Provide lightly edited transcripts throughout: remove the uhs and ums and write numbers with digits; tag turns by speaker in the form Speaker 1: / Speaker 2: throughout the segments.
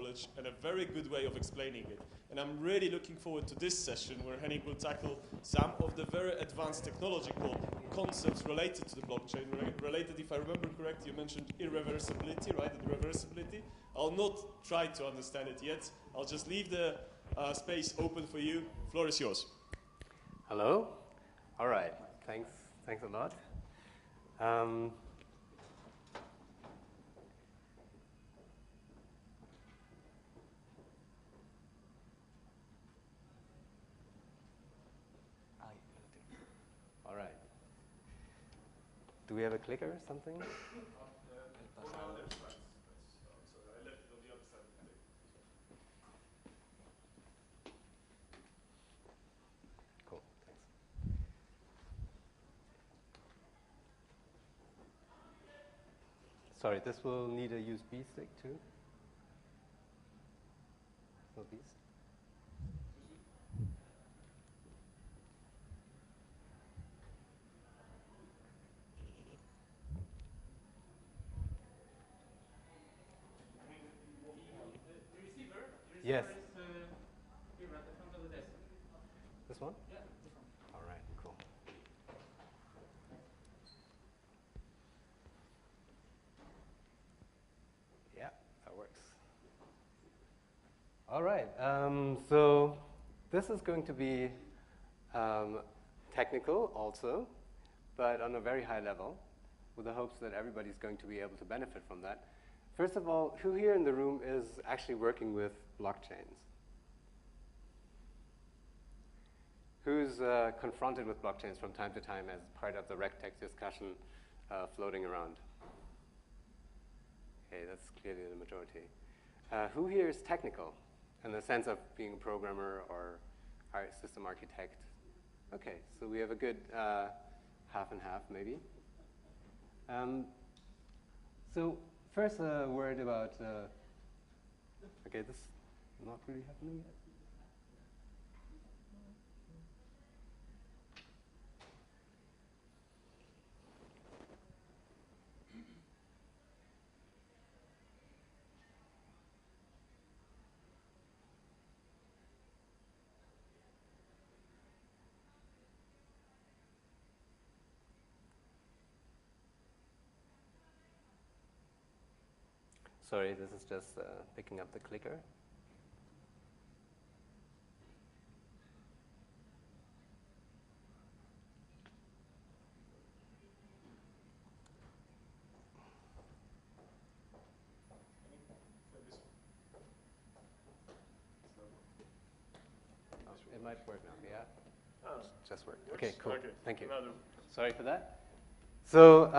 Speaker 1: knowledge and a very good way of explaining it. And I'm really looking forward to this session where Henning will tackle some of the very advanced technological concepts related to the blockchain. Related, if I remember correctly, you mentioned irreversibility, right? And reversibility. I'll not try to understand it yet. I'll just leave the space open for you. Floor is yours.
Speaker 2: Hello. All right. Thanks a lot. All right. Do we have a clicker or something? Cool, thanks. Sorry, this will need a USB stick too. No, these? Yes.
Speaker 3: Here at the front of the desk.
Speaker 2: This one?
Speaker 3: Yeah, this one.
Speaker 2: All right, cool. Yeah, that works. All right, so this is going to be technical also, but on a very high level, with the hopes that everybody's going to be able to benefit from that. First of all, who here in the room is actually working with blockchains? Who's confronted with blockchains from time to time as part of the RegTech discussion floating around? Okay, that's clearly the majority. Who here is technical in the sense of being a programmer or system architect? Okay, so we have a good half and half maybe. So first a word about, okay, this is not really happening yet. Sorry, this is just picking up the clicker. Oh, it might work now, yeah? Oh. Just worked. Okay, cool. Okay. Thank you. Sorry for that. So,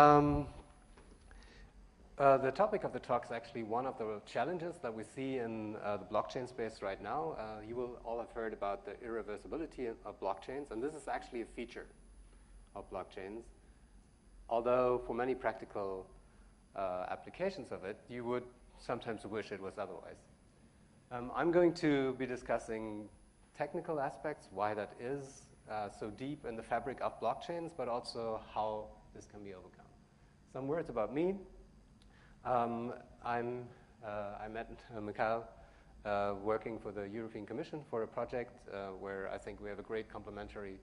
Speaker 2: the topic of the talk is actually one of the challenges that we see in the blockchain space right now. You will all have heard about the irreversibility of blockchains, and this is actually a feature of blockchains. Although for many practical applications of it, you would sometimes wish it was otherwise. I'm going to be discussing technical aspects, why that is so deep in the fabric of blockchains, but also how this can be overcome. Some words about me. I met Mikhail working for the European Commission for a project where I think we have a great complementary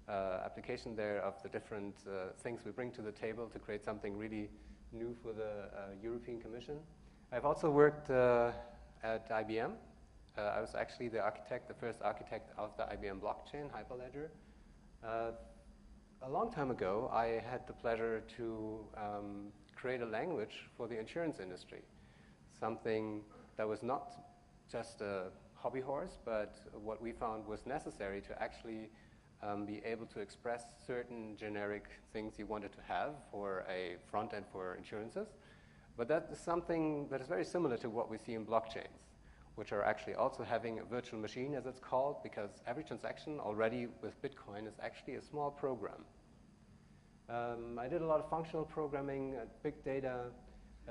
Speaker 2: application there of the different things we bring to the table to create something really new for the European Commission. I've also worked at IBM. I was actually the architect, the first architect of the IBM blockchain, Hyperledger. A long time ago, I had the pleasure to create a language for the insurance industry, something that was not just a hobby horse, but what we found was necessary to actually be able to express certain generic things you wanted to have for a front end for insurances. But that is something that is very similar to what we see in blockchains, which are actually also having a virtual machine, as it's called, because every transaction already with Bitcoin is actually a small program. I did a lot of functional programming, big data.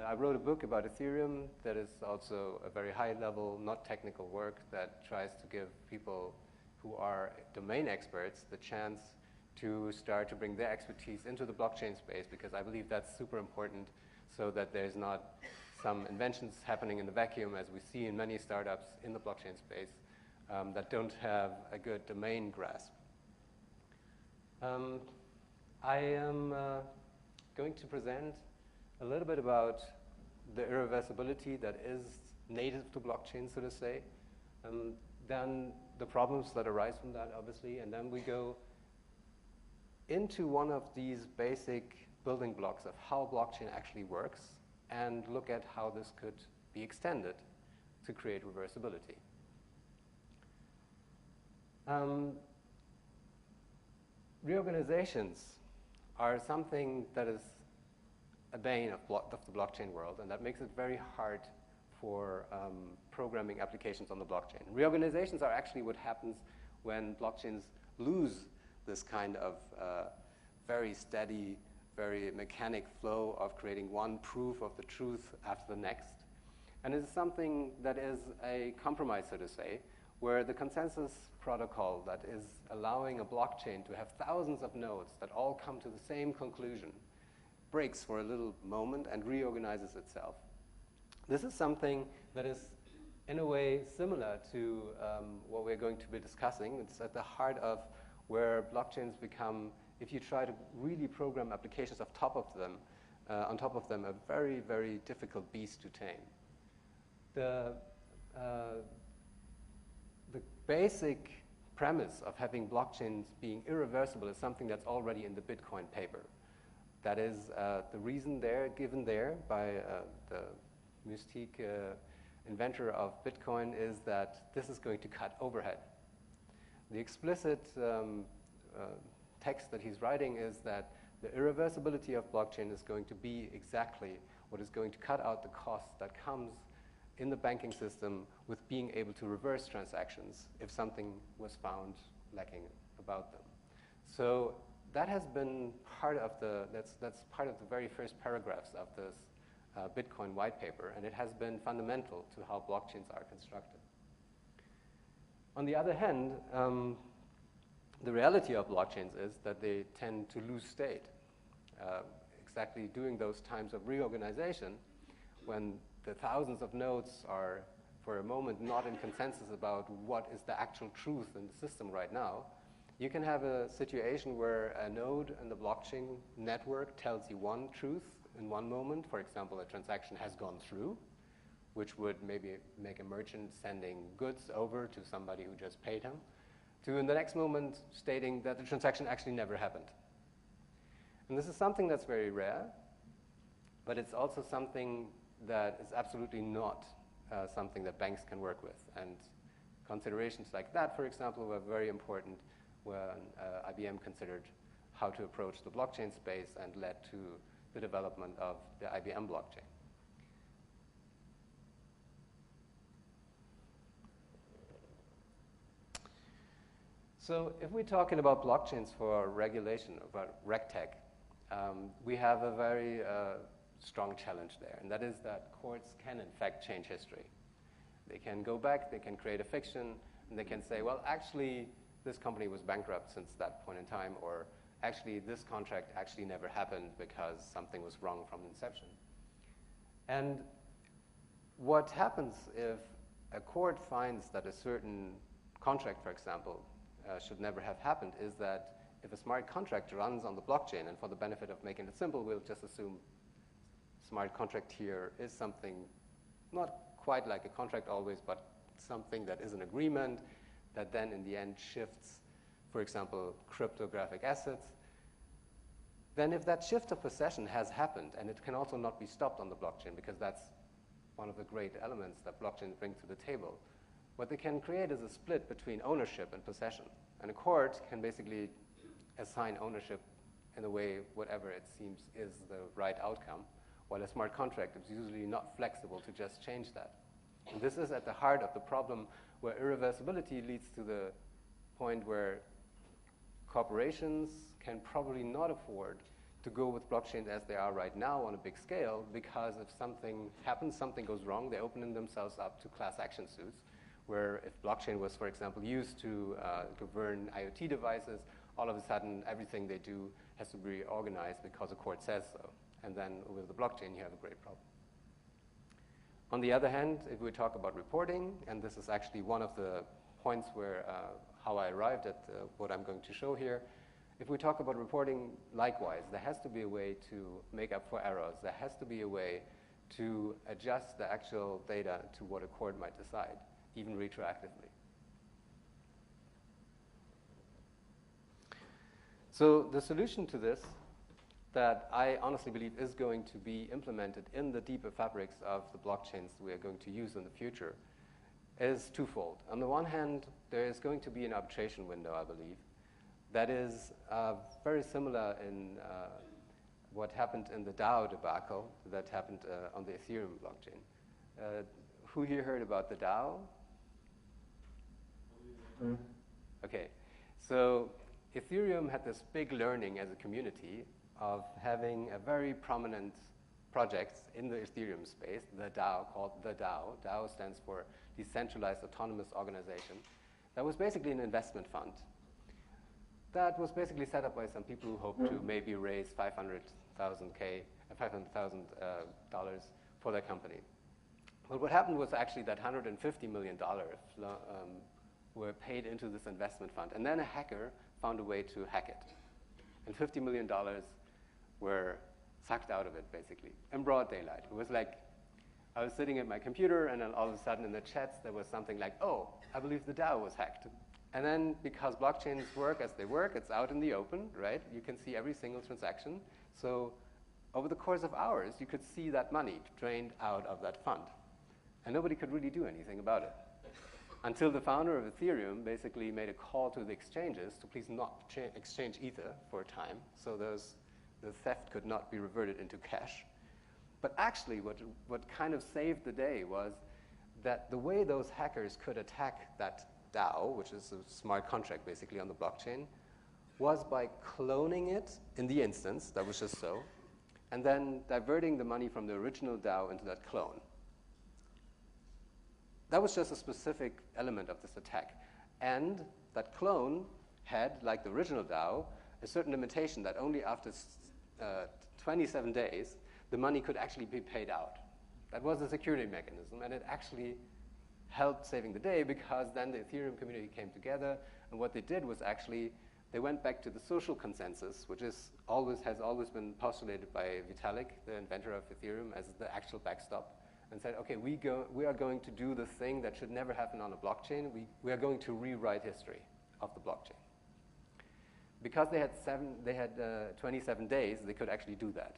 Speaker 2: I wrote a book about Ethereum that is also a very high level, not technical work that tries to give people who are domain experts the chance to start to bring their expertise into the blockchain space, because I believe that's super important so that there's not some inventions happening in the vacuum, as we see in many startups in the blockchain space, that don't have a good domain grasp. I am going to present a little bit about the irreversibility that is native to blockchain, so to say, then the problems that arise from that, obviously, and then we go into one of these basic building blocks of how blockchain actually works and look at how this could be extended to create reversibility. Reorganizations are something that is a bane of the blockchain world, and that makes it very hard for programming applications on the blockchain. Reorganizations are actually what happens when blockchains lose this kind of very steady, very mechanic flow of creating one proof of the truth after the next. And it is something that is a compromise, so to say, where the consensus protocol that is allowing a blockchain to have thousands of nodes that all come to the same conclusion breaks for a little moment and reorganizes itself. This is something that is, in a way, similar to what we're going to be discussing. It's at the heart of where blockchains become, if you try to really program applications on top of them, a very, very difficult beast to tame. The basic premise of having blockchains being irreversible is something that's already in the Bitcoin paper. That is the reason there, given there by the Mystique inventor of Bitcoin, is that this is going to cut overhead. The explicit text that he's writing is that the irreversibility of blockchain is going to be exactly what is going to cut out the cost that comes in the banking system with being able to reverse transactions if something was found lacking about them. So that has been part of that's part of the very first paragraphs of this Bitcoin white paper, and it has been fundamental to how blockchains are constructed. On the other hand, the reality of blockchains is that they tend to lose state. Exactly during those times of reorganization, when the thousands of nodes are, for a moment, not in consensus about what is the actual truth in the system right now, you can have a situation where a node in the blockchain network tells you one truth in one moment. For example, a transaction has gone through, which would maybe make a merchant sending goods over to somebody who just paid him, to in the next moment stating that the transaction actually never happened. And this is something that's very rare, but it's also something that is absolutely not something that banks can work with. And considerations like that, for example, were very important when IBM considered how to approach the blockchain space and led to the development of the IBM blockchain. So if we're talking about blockchains for regulation, about RegTech, we have a very strong challenge there, and that is that courts can in fact change history. They can go back, they can create a fiction, and they can say, well, actually, this company was bankrupt since that point in time, or actually, this contract actually never happened because something was wrong from inception. And what happens if a court finds that a certain contract, for example, should never have happened, is that if a smart contract runs on the blockchain, and for the benefit of making it simple, we'll just assume smart contract here is something not quite like a contract always, but something that is an agreement that then in the end shifts, for example, cryptographic assets. Then if that shift of possession has happened, and it can also not be stopped on the blockchain, because that's one of the great elements that blockchains bring to the table, what they can create is a split between ownership and possession. And a court can basically assign ownership in a way whatever it seems is the right outcome, while a smart contract is usually not flexible to just change that. And this is at the heart of the problem where irreversibility leads to the point where corporations can probably not afford to go with blockchains as they are right now on a big scale, because if something happens, something goes wrong, they open themselves up to class action suits, where if blockchain was, for example, used to govern IoT devices, all of a sudden everything they do has to be reorganized because a court says so. And then with the blockchain, you have a great problem. On the other hand, if we talk about reporting, and this is actually one of the points where how I arrived at what I'm going to show here, if we talk about reporting, likewise, there has to be a way to make up for errors. There has to be a way to adjust the actual data to what a court might decide, even retroactively. So the solution to this, that I honestly believe is going to be implemented in the deeper fabrics of the blockchains we are going to use in the future, is twofold. On the one hand, there is going to be an arbitration window, I believe, that is very similar in what happened in the DAO debacle that happened on the Ethereum blockchain. Who here heard about the DAO? Okay, so Ethereum had this big learning as a community of having a very prominent project in the Ethereum space, the DAO, called the DAO. DAO stands for Decentralized Autonomous Organization. That was basically an investment fund. That was basically set up by some people who hoped to maybe raise $500,000 for their company. But what happened was actually that $150 million were paid into this investment fund. And then a hacker found a way to hack it. And $50 million were sucked out of it, basically, in broad daylight. It was like, I was sitting at my computer, and then all of a sudden in the chats, there was something like, oh, I believe the DAO was hacked. And then, because blockchains work as they work, it's out in the open, right? You can see every single transaction. So over the course of hours, you could see that money drained out of that fund. And nobody could really do anything about it. Until the founder of Ethereum basically made a call to the exchanges to please not exchange Ether for a time, so the theft could not be reverted into cash. But actually, what kind of saved the day was that the way those hackers could attack that DAO, which is a smart contract basically on the blockchain, was by cloning it in the instance, that was just so, and then diverting the money from the original DAO into that clone. That was just a specific element of this attack. And that clone had, like the original DAO, a certain limitation that only after 27 days, the money could actually be paid out. That was a security mechanism, and it actually helped saving the day, because then the Ethereum community came together, and what they did was actually they went back to the social consensus, which has always been postulated by Vitalik, the inventor of Ethereum, as the actual backstop, and said, okay, we are going to do the thing that should never happen on a blockchain. We are going to rewrite history of the blockchain. Because they had 27 days, they could actually do that.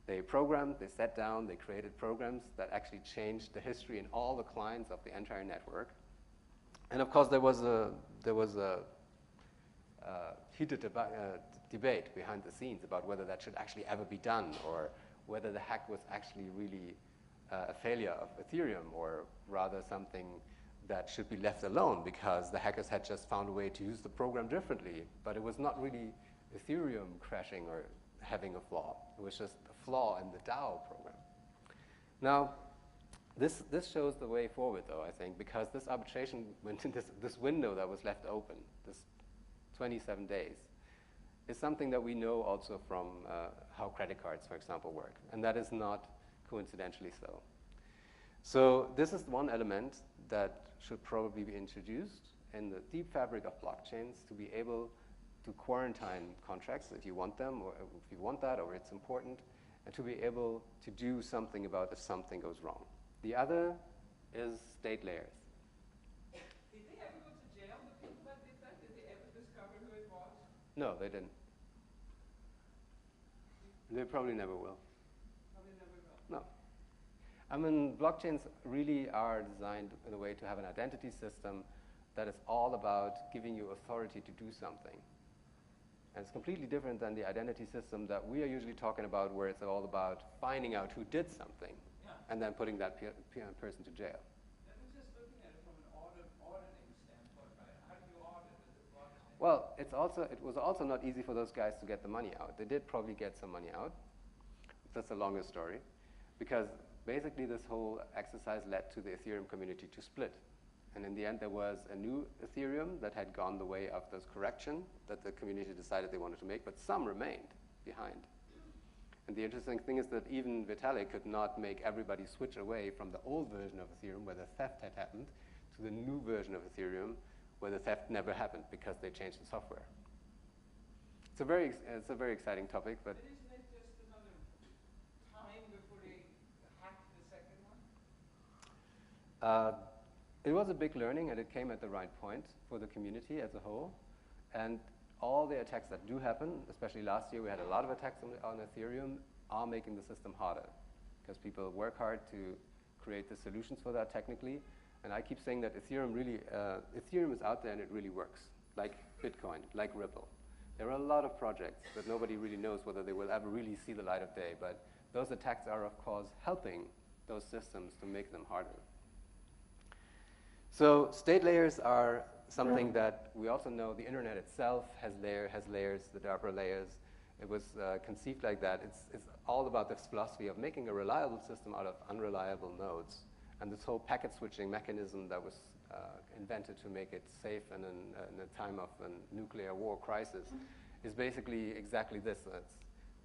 Speaker 2: They programmed, they sat down, they created programs that actually changed the history in all the clients of the entire network. And of course, there was a heated debate behind the scenes about whether that should actually ever be done, or whether the hack was actually really a failure of Ethereum, or rather something that should be left alone because the hackers had just found a way to use the program differently. But it was not really Ethereum crashing or having a flaw. It was just a flaw in the DAO program. Now, this shows the way forward, though, I think, because this arbitration went in this window that was left open, this 27 days, is something that we know also from how credit cards, for example, work. And that is not coincidentally so. So this is one element that should probably be introduced in the deep fabric of blockchains to be able to quarantine contracts if you want them, or if you want that, or it's important, and to be able to do something about if something goes wrong. The other is state layers.
Speaker 3: Did they ever go to jail, the people that did that? Did they ever discover who it was?
Speaker 2: No, they didn't. They probably never will.
Speaker 3: Probably never will.
Speaker 2: No. I mean, blockchains really are designed in a way to have an identity system that is all about giving you authority to do something. And it's completely different than the identity system that we are usually talking about, where it's all about finding out who did something, and then putting that person to jail.
Speaker 3: I was just looking at it from an auditing standpoint, right? How do you audit the blockchain?
Speaker 2: Well, it was also not easy for those guys to get the money out. They did probably get some money out. That's a longer story, because basically this whole exercise led to the Ethereum community to split. And in the end, there was a new Ethereum that had gone the way of this correction that the community decided they wanted to make, but some remained behind. And the interesting thing is that even Vitalik could not make everybody switch away from the old version of Ethereum where the theft had happened to the new version of Ethereum where the theft never happened because they changed the software. It's a very exciting topic, but
Speaker 3: Isn't it just another time before they hack the second one?
Speaker 2: it was a big learning, and it came at the right point for the community as a whole. And all the attacks that do happen, especially last year, we had a lot of attacks on Ethereum, are making the system harder because people work hard to create the solutions for that technically. And I keep saying that Ethereum is out there and it really works, like Bitcoin, like Ripple. There are a lot of projects, but nobody really knows whether they will ever really see the light of day. But those attacks are, of course, helping those systems to make them harder. So state layers are something that we also know the internet itself has layers, the upper layers. It was conceived like that. It's all about this philosophy of making a reliable system out of unreliable nodes. And this whole packet switching mechanism that was invented to make it safe in a time of a nuclear war crisis is basically exactly this. It's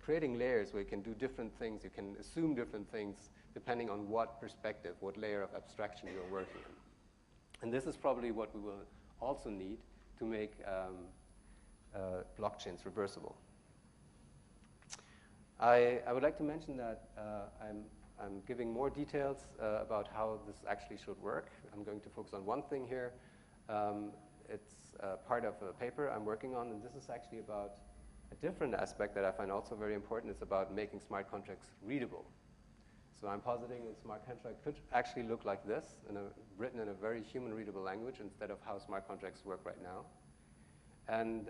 Speaker 2: creating layers where you can do different things. You can assume different things depending on what perspective, what layer of abstraction you're working in. And this is probably what we will also need to make blockchains reversible. I would like to mention that I'm giving more details about how this actually should work. I'm going to focus on one thing here. It's part of a paper I'm working on, and this is actually about a different aspect that I find also very important. It's about making smart contracts readable. So I'm positing a smart contract could actually look like this, written in a very human-readable language instead of how smart contracts work right now. And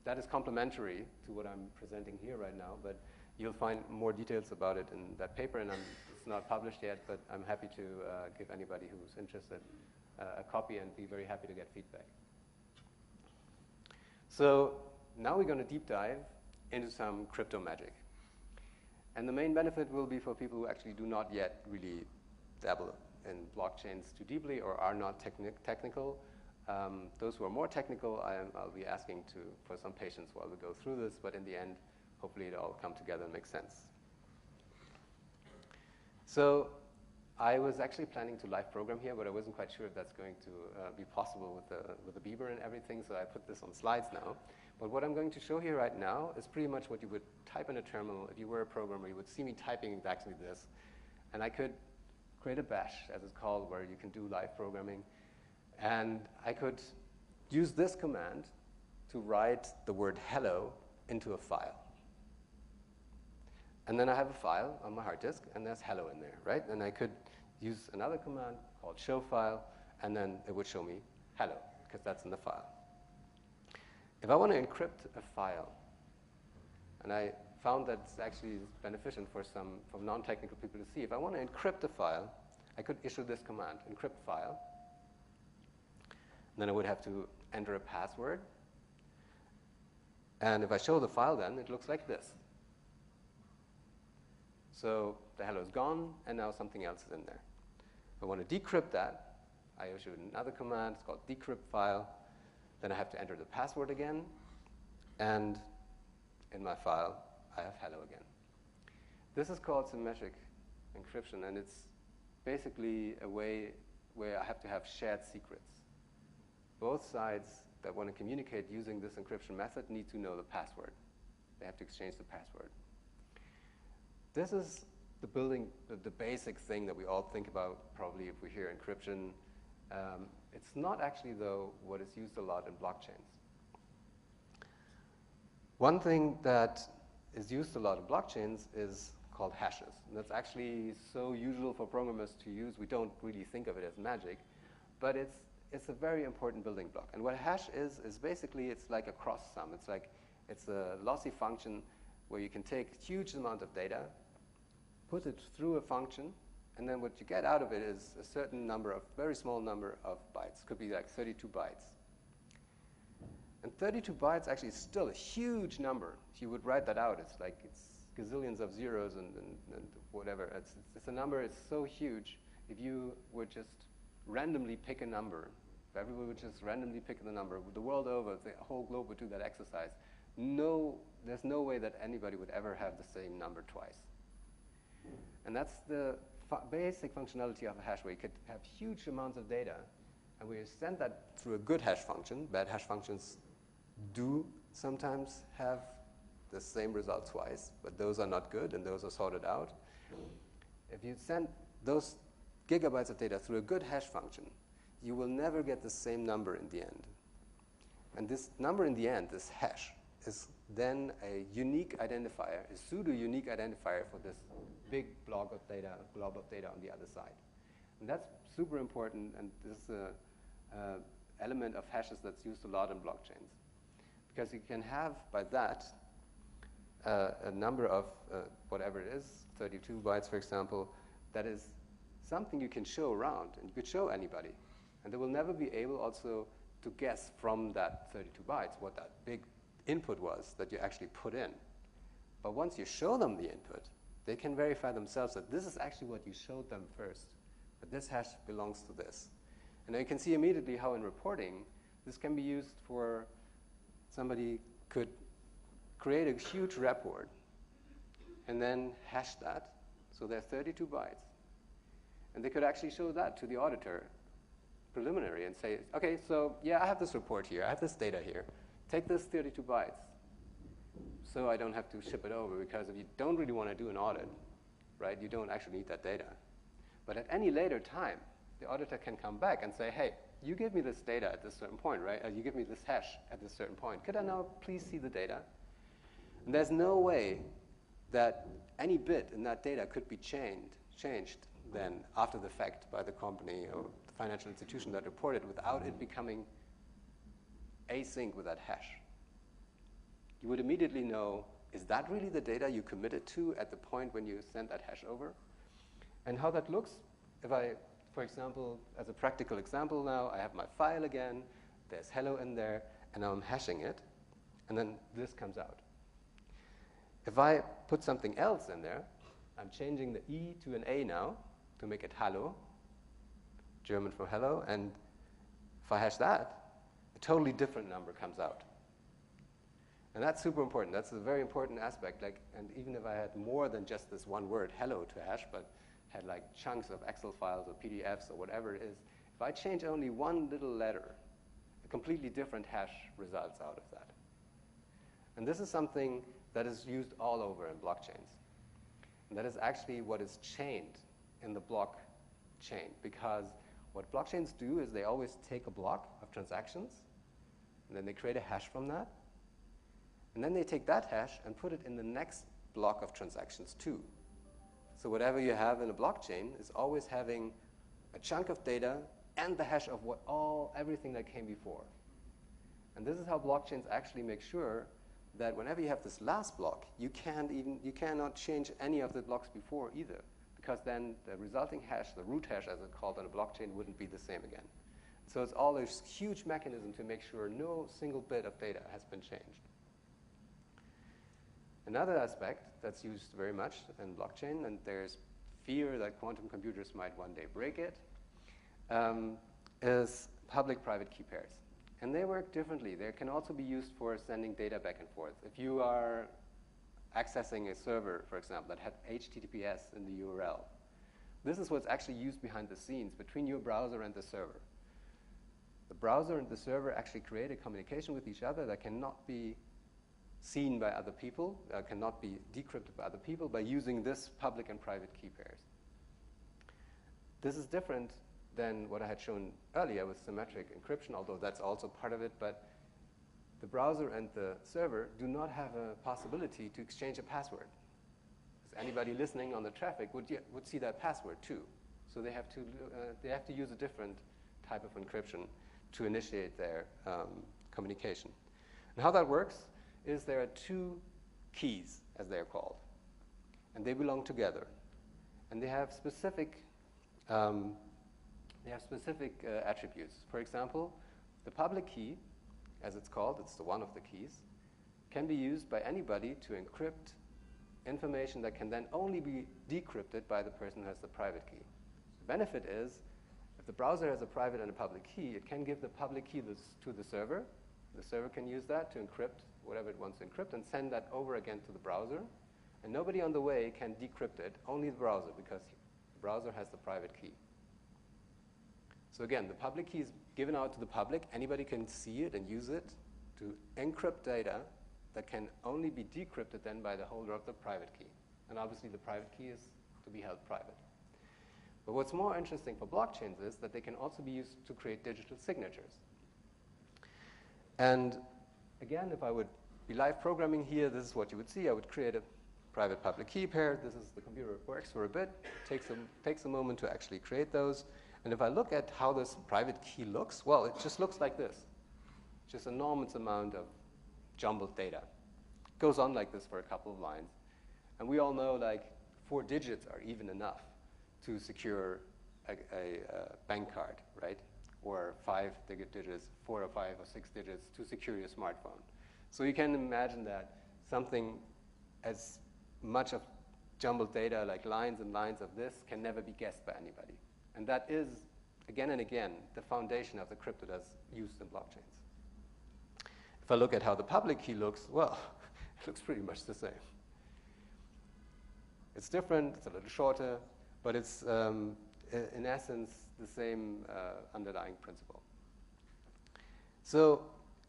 Speaker 2: that is complementary to what I'm presenting here right now, but you'll find more details about it in that paper, and it's not published yet, but I'm happy to give anybody who's interested a copy and be very happy to get feedback. So now we're going to deep dive into some crypto magic. And the main benefit will be for people who actually do not yet really dabble in blockchains too deeply or are not technical. Those who are more technical, I'll be asking for some patience while we go through this, but in the end, hopefully it all come together and make sense. So I was actually planning to live program here, but I wasn't quite sure if that's going to be possible with the Beaver and everything, so I put this on slides now. But what I'm going to show here right now is pretty much what you would type in a terminal. If you were a programmer, you would see me typing exactly this. And I could create a bash, as it's called, where you can do live programming. And I could use this command to write the word hello into a file. And then I have a file on my hard disk, and there's hello in there, right? And I could use another command called show file, and then it would show me hello, because that's in the file. If I want to encrypt a file, and I found that it's actually beneficial for non-technical people to see, if I want to encrypt a file, I could issue this command, encrypt file. Then I would have to enter a password. And if I show the file then, it looks like this. So the hello is gone, and now something else is in there. If I want to decrypt that, I issue another command. It's called decrypt file. Then I have to enter the password again. And in my file, I have hello again. This is called symmetric encryption, and it's basically a way where I have to have shared secrets. Both sides that want to communicate using this encryption method need to know the password. They have to exchange the password. This is the basic thing that we all think about probably if we hear encryption. It's not actually, though, what is used a lot in blockchains. One thing that is used a lot in blockchains is called hashes. And that's actually so usual for programmers to use, we don't really think of it as magic, but it's a very important building block. And what a hash is basically, it's like a cross sum. It's a lossy function where you can take a huge amount of data, put it through a function, and then what you get out of it is a certain number of, very small number of bytes. Could be like 32 bytes. And 32 bytes actually is still a huge number. If you would write that out, it's gazillions of zeros and whatever. It's a number, it's so huge. If you would just randomly pick a number, if everyone would just randomly pick the number, the world over, the whole globe would do that exercise, there's no way that anybody would ever have the same number twice. And that's the basic functionality of a hash, where you could have huge amounts of data, and we send that through a good hash function. Bad hash functions do sometimes have the same result twice, but those are not good, and those are sorted out. If you send those gigabytes of data through a good hash function, you will never get the same number in the end. And this number in the end, this hash, is then a unique identifier, a pseudo-unique identifier for this big blob of data on the other side. And that's super important, and this is an element of hashes that's used a lot in blockchains. Because you can have, by that, a number of whatever it is, 32 bytes, for example, that is something you can show around, and you could show anybody. And they will never be able also to guess from that 32 bytes what that big input was that you actually put in. But once you show them the input, they can verify themselves that this is actually what you showed them first, that this hash belongs to this. And now you can see immediately how in reporting, this can be used for somebody could create a huge report and then hash that, so there's 32 bytes. And they could actually show that to the auditor preliminary and say, okay, so yeah, I have this report here, I have this data here. Take this 32 bytes so I don't have to ship it over, because if you don't really want to do an audit, right, you don't actually need that data. But at any later time, the auditor can come back and say, hey, you give me this data at this certain point, right? You give me this hash at this certain point. Could I now please see the data? And there's no way that any bit in that data could be changed then after the fact by the company or the financial institution that reported without it becoming async with that hash. You would immediately know, is that really the data you committed to at the point when you sent that hash over? And how that looks, if I, for example, as a practical example now, I have my file again, there's hello in there, and now I'm hashing it, and then this comes out. If I put something else in there, I'm changing the E to an A now to make it hallo, German for hello, and if I hash that, a totally different number comes out. And that's super important. That's a very important aspect. And even if I had more than just this one word, hello, to hash, but had like chunks of Excel files or PDFs or whatever it is, if I change only one little letter, a completely different hash results out of that. And this is something that is used all over in blockchains. And that is actually what is chained in the blockchain, because what blockchains do is they always take a block of transactions, and then they create a hash from that, and then they take that hash and put it in the next block of transactions too. So whatever you have in a blockchain is always having a chunk of data and the hash of everything that came before. And this is how blockchains actually make sure that whenever you have this last block, you cannot change any of the blocks before either, because then the resulting hash, the root hash as it's called on a blockchain, wouldn't be the same again. So it's all this huge mechanism to make sure no single bit of data has been changed. Another aspect that's used very much in blockchain, and there's fear that quantum computers might one day break it, is public-private key pairs. And they work differently. They can also be used for sending data back and forth. If you are accessing a server, for example, that had HTTPS in the URL, this is what's actually used behind the scenes between your browser and the server. The browser and the server actually create a communication with each other that cannot be seen by other people, cannot be decrypted by other people by using this public and private key pairs. This is different than what I had shown earlier with symmetric encryption, although that's also part of it, but the browser and the server do not have a possibility to exchange a password. Because anybody listening on the traffic would see that password too. So they have to use a different type of encryption to initiate their communication. And how that works is there are two keys, as they are called, and they belong together, and they have specific attributes. For example, the public key, as it's called, it's the one of the keys, can be used by anybody to encrypt information that can then only be decrypted by the person who has the private key. The benefit is, if the browser has a private and a public key, it can give the public key to the server. The server can use that to encrypt whatever it wants to encrypt, and send that over again to the browser. And nobody on the way can decrypt it, only the browser, because the browser has the private key. So again, the public key is given out to the public. Anybody can see it and use it to encrypt data that can only be decrypted then by the holder of the private key. And obviously the private key is to be held private. But what's more interesting for blockchains is that they can also be used to create digital signatures. And again, if I would be live programming here, this is what you would see. I would create a private public key pair. This is the computer works for a bit. Takes a moment to actually create those. And if I look at how this private key looks, well, it just looks like this. Just an enormous amount of jumbled data. It goes on like this for a couple of lines. And we all know like 4 digits are even enough to secure a bank card, right? Or 5 digits, 4 or 5 or 6 digits to secure your smartphone. So you can imagine that something as much of jumbled data, like lines and lines of this, can never be guessed by anybody. And that is, again and again, the foundation of the crypto that's used in blockchains. If I look at how the public key looks, well, it looks pretty much the same. It's different, it's a little shorter, but it's, in essence, the same underlying principle. So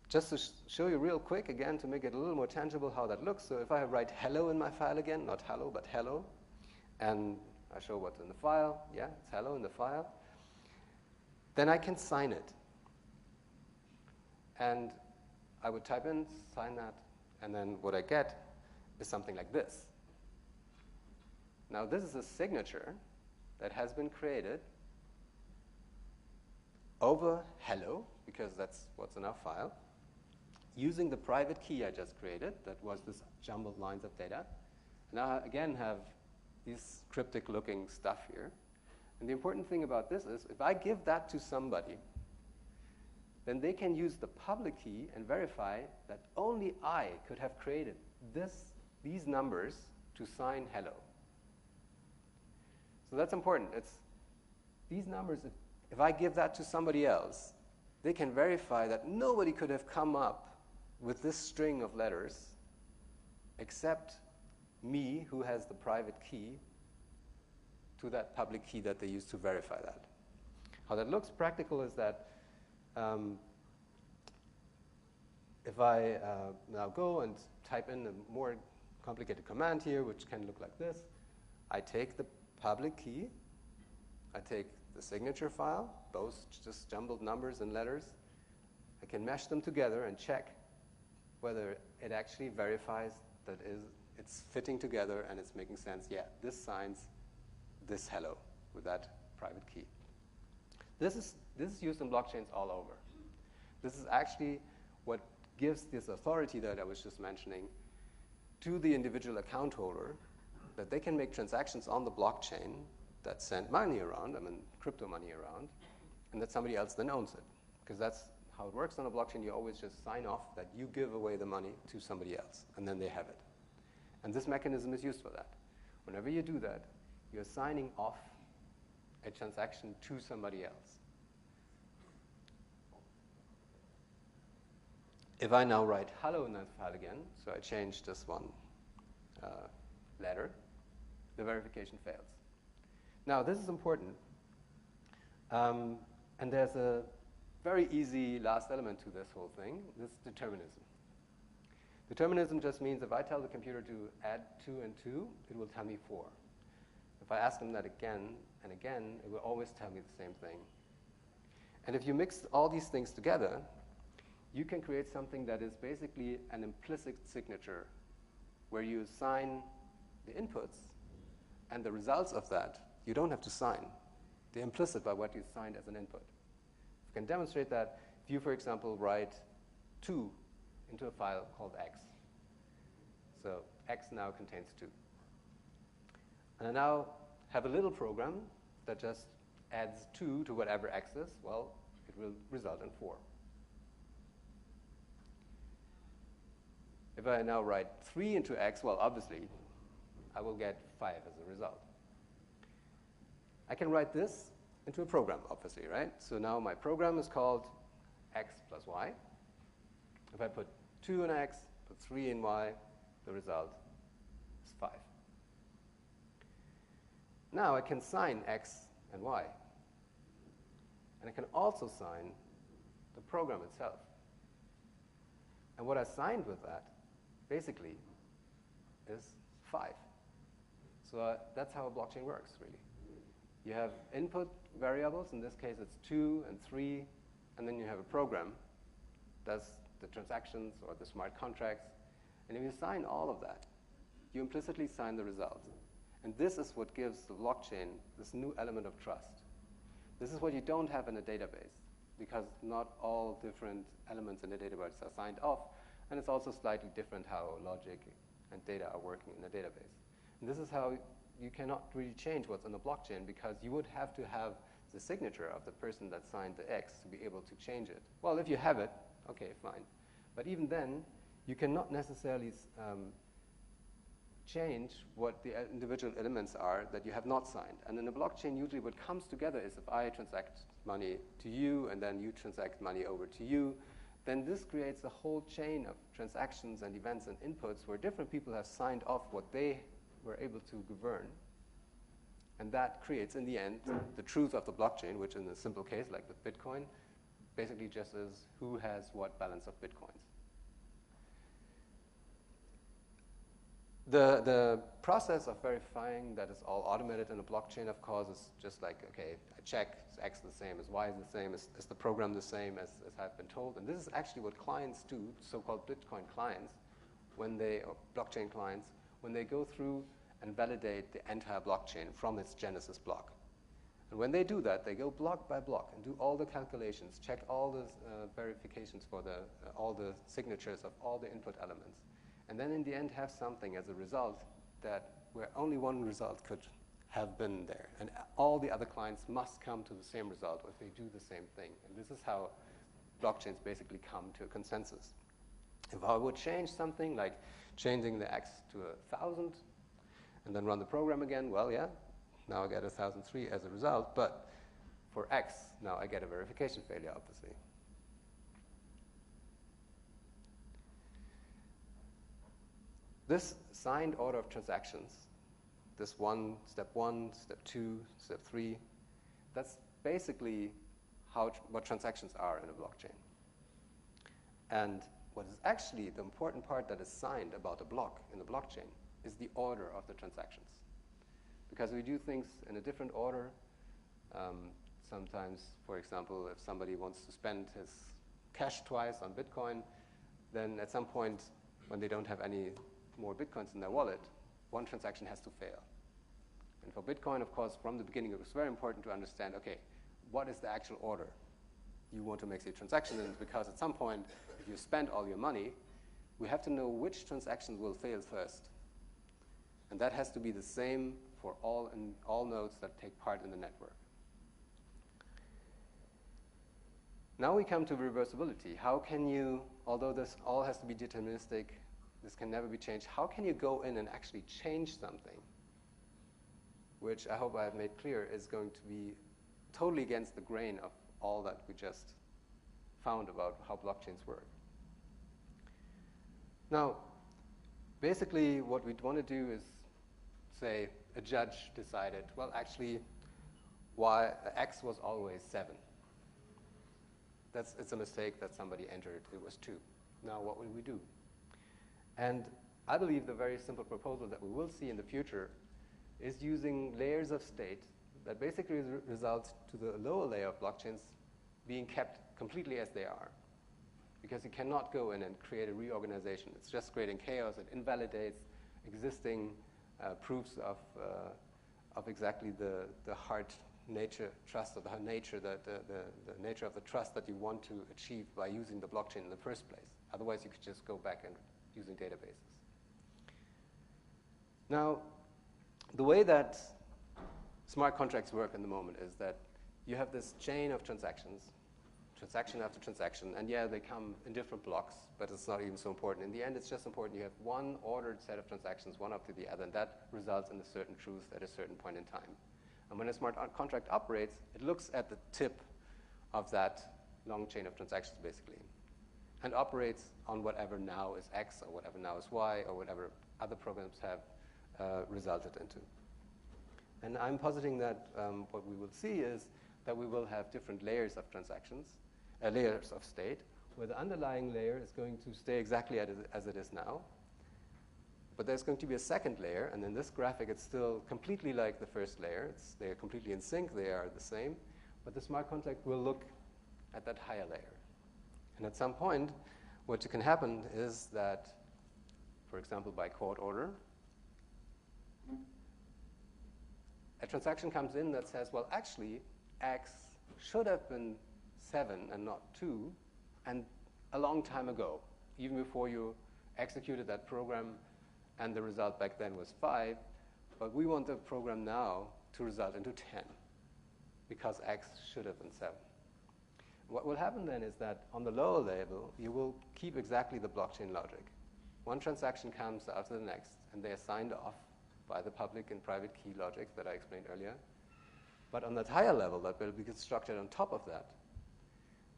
Speaker 2: just to show you real quick, again, to make it a little more tangible how that looks. So if I write hello in my file again, not hello, but hello, and I show what's in the file, yeah, it's hello in the file, then I can sign it. And I would type in, sign that, and then what I get is something like this. Now this is a signature that has been created over hello, because that's what's in our file, using the private key I just created, that was this jumbled lines of data. Now I again have these cryptic looking stuff here. And the important thing about this is, if I give that to somebody, then they can use the public key and verify that only I could have created these numbers to sign hello. So that's important. It's these numbers, if I give that to somebody else, they can verify that nobody could have come up with this string of letters except me, who has the private key to that public key that they use to verify that. How that looks practical is that if I now go and type in a more complicated command here, which can look like this, I take the public key, I take the signature file, both just jumbled numbers and letters, I can mesh them together and check whether it actually verifies that it's fitting together and it's making sense. Yeah, this signs this hello with that private key. This is used in blockchains all over. This is actually what gives this authority that I was just mentioning to the individual account holder, that they can make transactions on the blockchain that send money around, I mean crypto money around, and that somebody else then owns it. Because that's how it works on a blockchain. You always just sign off that you give away the money to somebody else, and then they have it. And this mechanism is used for that. Whenever you do that, you're signing off a transaction to somebody else. If I now write hello in that file again, so I change this one letter, the verification fails. Now, this is important. And there's a very easy last element to this whole thing, this determinism. Determinism just means if I tell the computer to add 2 and 2, it will tell me 4. If I ask them that again and again, it will always tell me the same thing. And if you mix all these things together, you can create something that is basically an implicit signature, where you sign the inputs, and the results of that, you don't have to sign. They're implicit by what you signed as an input. You can demonstrate that if you, for example, write 2 into a file called x. So x now contains 2. And I now have a little program that just adds 2 to whatever x is. Well, it will result in 4. If I now write 3 into x, well, obviously, I will get 5 as a result. I can write this into a program, obviously, right? So now my program is called x plus y. If I put 2 in x put 3 in y, the result is 5. Now I can sign x and y. And I can also sign the program itself. And what I signed with that, basically, is 5. So that's how a blockchain works, really. You have input variables. In this case, it's 2 and 3. And then you have a program. That's the transactions or the smart contracts. And if you sign all of that, you implicitly sign the result. And this is what gives the blockchain this new element of trust. This is what you don't have in a database, because not all different elements in the database are signed off, and it's also slightly different how logic and data are working in a database. And this is how you cannot really change what's on the blockchain, because you would have to have the signature of the person that signed the X to be able to change it. Well, if you have it, okay, fine. But even then, you cannot necessarily change what the individual elements are that you have not signed. And in a blockchain, usually what comes together is if I transact money to you and then you transact money over to you, then this creates a whole chain of transactions and events and inputs where different people have signed off what they were able to govern. And that creates, in the end, the truth of the blockchain, which in a simple case, like with Bitcoin, basically just is who has what balance of Bitcoins. The process of verifying that is all automated in a blockchain, of course, is just like, okay, I check, is X the same, is Y the same, is the program the same as I've been told? And this is actually what clients do, so-called Bitcoin clients, or blockchain clients, when they go through and validate the entire blockchain from its genesis block. And when they do that, they go block by block and do all the calculations, check all the verifications for all the signatures of all the input elements. And then in the end have something as a result where only one result could have been there. And all the other clients must come to the same result if they do the same thing. And this is how blockchains basically come to a consensus. If I would change something, like changing the X to 1,000, and then run the program again, well, yeah, now I get 1,003 as a result. But for X, now I get a verification failure, obviously. This signed order of transactions, this step 1, step 2, step 3, that's basically what transactions are in a blockchain. And what is actually the important part that is signed about a block in the blockchain is the order of the transactions. Because we do things in a different order. Sometimes, for example, if somebody wants to spend his cash twice on Bitcoin, then at some point when they don't have any more Bitcoins in their wallet, one transaction has to fail. And for Bitcoin, of course, from the beginning, it was very important to understand, okay, what is the actual order you want to make the transaction in? Because at some point, if you spend all your money, we have to know which transactions will fail first. And that has to be the same for all nodes that take part in the network. Now we come to reversibility. How can you, although this all has to be deterministic, this can never be changed, how can you go in and actually change something, which I hope I have made clear is going to be totally against the grain of all that we just found about how blockchains work? Now, basically what we'd want to do is say a judge decided, well, actually, X was always 7. It's a mistake that somebody entered, it was 2. Now what will we do? And I believe the very simple proposal that we will see in the future is using layers of state that basically result to the lower layer of blockchains being kept completely as they are. Because you cannot go in and create a reorganization. It's just creating chaos. It invalidates existing proofs of exactly the hard nature trust, or the nature of the trust that you want to achieve by using the blockchain in the first place. Otherwise, you could just go back and using databases. Now, the way that smart contracts work in the moment is that you have this chain of transactions, transaction after transaction, and yeah, they come in different blocks, but it's not even so important. In the end, it's just important you have one ordered set of transactions, one after the other, and that results in a certain truth at a certain point in time. And when a smart contract operates, it looks at the tip of that long chain of transactions, basically. and operates on whatever now is X or whatever now is Y or whatever other programs have resulted into. And I'm positing that what we will see is that we will have different layers of transactions, layers of state, where the underlying layer is going to stay exactly as it is now. But there's going to be a second layer, and in this graphic it's still completely like the first layer. They are completely in sync, they are the same, but the smart contract will look at that higher layer. And at some point, what can happen is that, for example, by court order, a transaction comes in that says, well, actually, X should have been 7 and not 2, and a long time ago, even before you executed that program, and the result back then was 5, but we want the program now to result into 10, because X should have been 7. What will happen then is that on the lower level, you will keep exactly the blockchain logic. One transaction comes after the next, and they are signed off by the public and private key logic that I explained earlier. But on that higher level that will be constructed on top of that,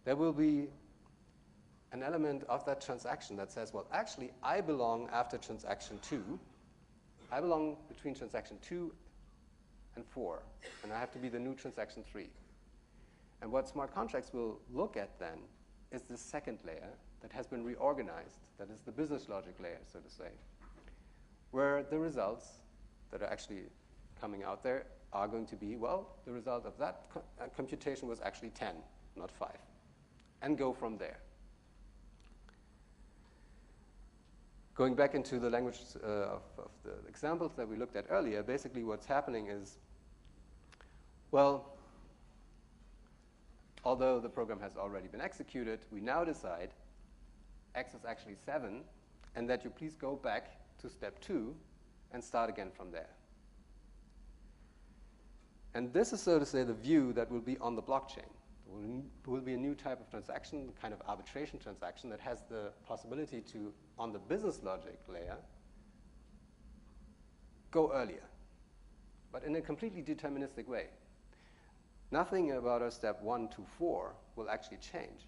Speaker 2: there will be an element of that transaction that says, well, actually, I belong after transaction 2. I belong between transaction 2 and 4, and I have to be the new transaction 3. And what smart contracts will look at then is the second layer that has been reorganized, that is the business logic layer, so to say, where the results that are actually coming out there are going to be, well, the result of that computation was actually 10, not 5, and go from there. Going back into the language of the examples that we looked at earlier, basically what's happening is, well, although the program has already been executed, we now decide X is actually 7, and that you please go back to step 2 and start again from there. And this is, so to say, the view that will be on the blockchain. There will be a new type of transaction, kind of arbitration transaction, that has the possibility to, on the business logic layer, go earlier, but in a completely deterministic way. Nothing about our step 1 to 4 will actually change,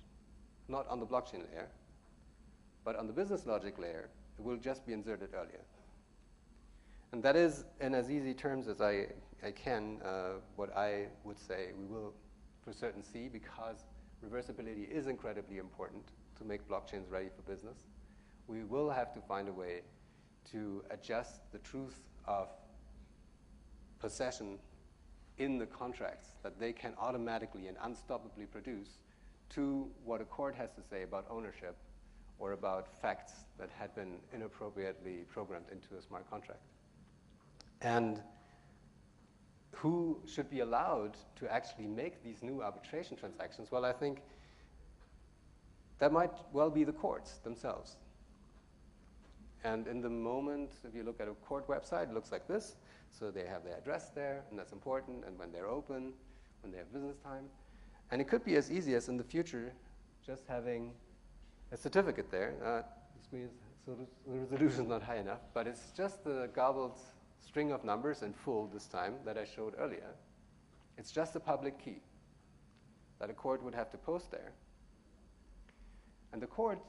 Speaker 2: not on the blockchain layer, but on the business logic layer, it will just be inserted earlier. And that is, in as easy terms as I can, what I would say we will for certain see, because reversibility is incredibly important to make blockchains ready for business. We will have to find a way to adjust the truth of possession in the contracts that they can automatically and unstoppably produce to what a court has to say about ownership or about facts that had been inappropriately programmed into a smart contract. And who should be allowed to actually make these new arbitration transactions? Well, I think that might well be the courts themselves. And in the moment, if you look at a court website, it looks like this. So they have their address there, and that's important, and when they're open, when they have business time. And it could be as easy as in the future just having a certificate there. So the resolution is not high enough, but it's just the garbled string of numbers in full this time that I showed earlier. It's just a public key that a court would have to post there. And the court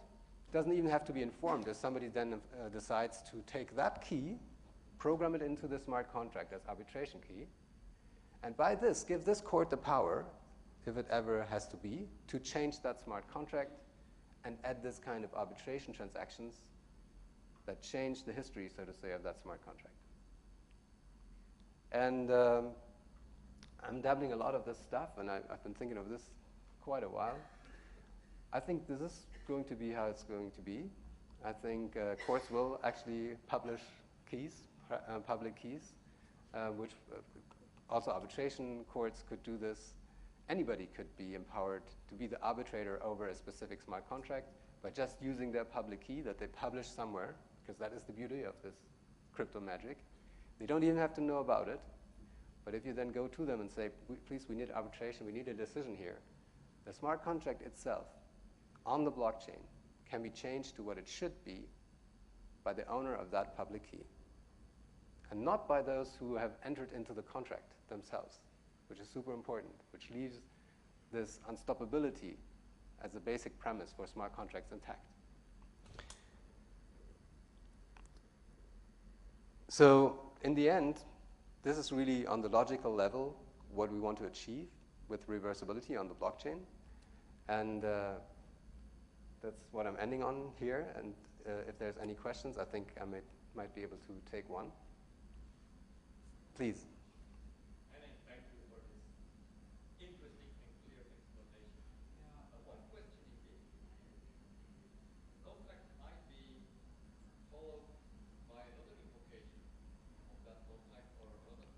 Speaker 2: doesn't even have to be informed if somebody then decides to take that key, program it into the smart contract as arbitration key, and by this, give this court the power, if it ever has to be, to change that smart contract and add this kind of arbitration transactions that change the history, so to say, of that smart contract. And I'm dabbling a lot of this stuff, and I've been thinking of this quite a while. I think this is going to be how it's going to be. I think courts will actually publish keys, public keys, which also arbitration courts could do this. Anybody could be empowered to be the arbitrator over a specific smart contract by just using their public key that they publish somewhere, because that is the beauty of this crypto magic. They don't even have to know about it. But if you then go to them and say, please, we need arbitration, we need a decision here, the smart contract itself on the blockchain can be changed to what it should be by the owner of that public key, and not by those who have entered into the contract themselves, which is super important, which leaves this unstoppability as a basic premise for smart contracts intact. So in the end, this is really on the logical level what we want to achieve with reversibility on the blockchain. And that's what I'm ending on here. And if there's any questions, I think I might be able to take one. Please.
Speaker 4: Henning, thank you for this interesting and clear explanation. One question indeed. Contract might be followed by another invocation of that contract or another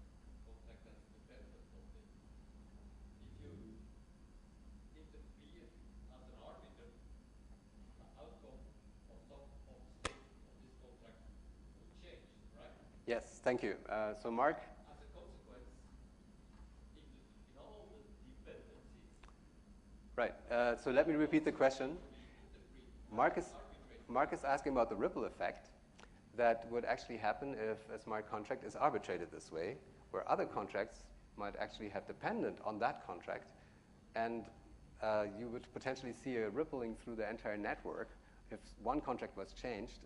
Speaker 4: contract that's dependent on it. If you interfere as an arbiter, the outcome of some of the state of this contract will change, right?
Speaker 2: Yes, thank you. So Mark?
Speaker 4: As a consequence, in all the dependencies,
Speaker 2: Right. So let me repeat the question. Mark is asking about the ripple effect that would actually happen if a smart contract is arbitrated this way, where other contracts might actually have dependent on that contract, and you would potentially see a rippling through the entire network if one contract was changed,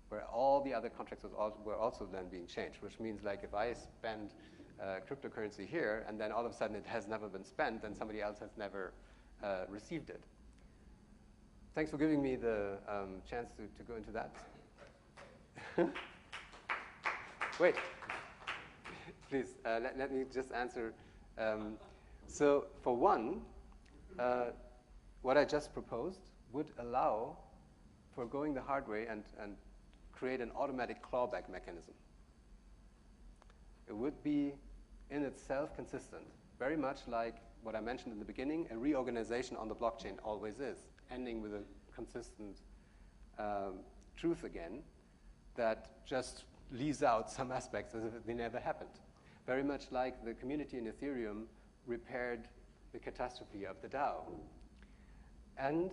Speaker 2: where all the other contracts were also then being changed, which means like if I spend cryptocurrency here and then all of a sudden it has never been spent, then somebody else has never received it. Thanks for giving me the chance to go into that. Wait, please, let me just answer. So for one, what I just proposed would allow for going the hard way and create an automatic clawback mechanism. It would be in itself consistent, very much like what I mentioned in the beginning, a reorganization on the blockchain always is, ending with a consistent truth again that just leaves out some aspects as if they never happened. Very much like the community in Ethereum repaired the catastrophe of the DAO. And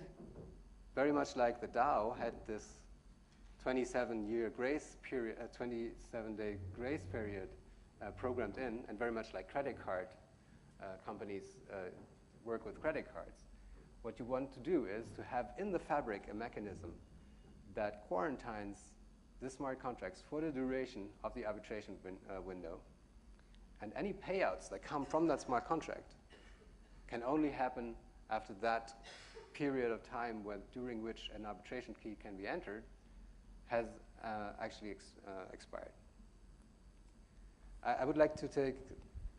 Speaker 2: very much like the DAO had this 27-year grace period, 27-day grace period programmed in, and very much like credit card companies work with credit cards. What you want to do is to have in the fabric a mechanism that quarantines the smart contracts for the duration of the arbitration window. And any payouts that come from that smart contract can only happen after that period of time during which an arbitration key can be entered has actually expired. I would like to take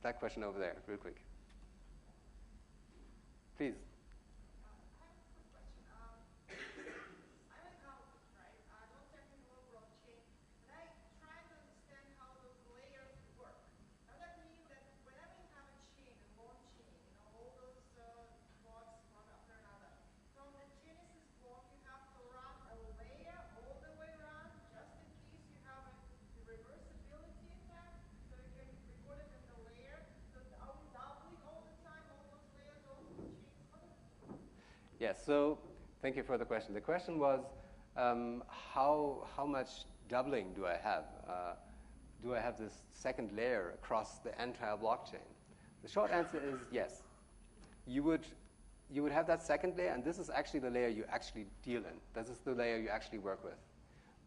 Speaker 2: that question over there real quick. Please. Yes, so thank you for the question. The question was, how much doubling do I have? Do I have this second layer across the entire blockchain? The short answer is yes. You would have that second layer, and this is actually the layer you actually deal in. This is the layer you actually work with.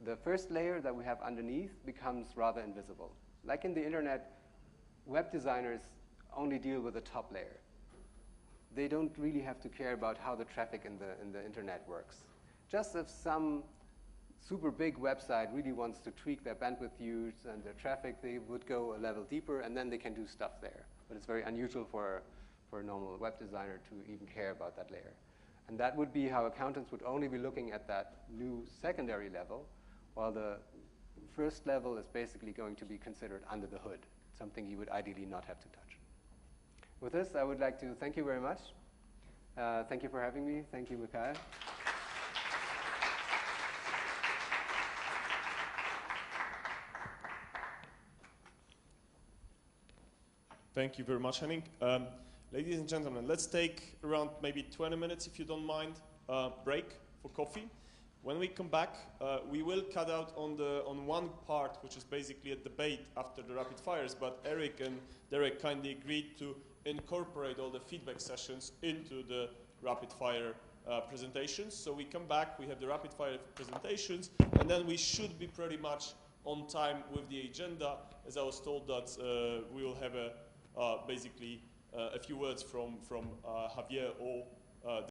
Speaker 2: The first layer that we have underneath becomes rather invisible. Like in the internet, web designers only deal with the top layer. They don't really have to care about how the traffic in the internet works. Just if some super big website really wants to tweak their bandwidth use and their traffic, they would go a level deeper, and then they can do stuff there. But it's very unusual for a normal web designer to even care about that layer. And that would be how accountants would only be looking at that new secondary level, while the first level is basically going to be considered under the hood, something you would ideally not have to touch. With this, I would like to thank you very much. Thank you for having me. Thank you, Mikhail.
Speaker 1: Thank you very much, Henning. Ladies and gentlemen, let's take around maybe 20 minutes, if you don't mind, break for coffee. When we come back, we will cut out on one part, which is basically a debate after the rapid fires, but Eric and Derek kindly agreed to incorporate all the feedback sessions into the rapid fire presentations. So we come back, we have the rapid fire presentations, and then we should be pretty much on time with the agenda, as I was told that we will have basically a few words from Javier or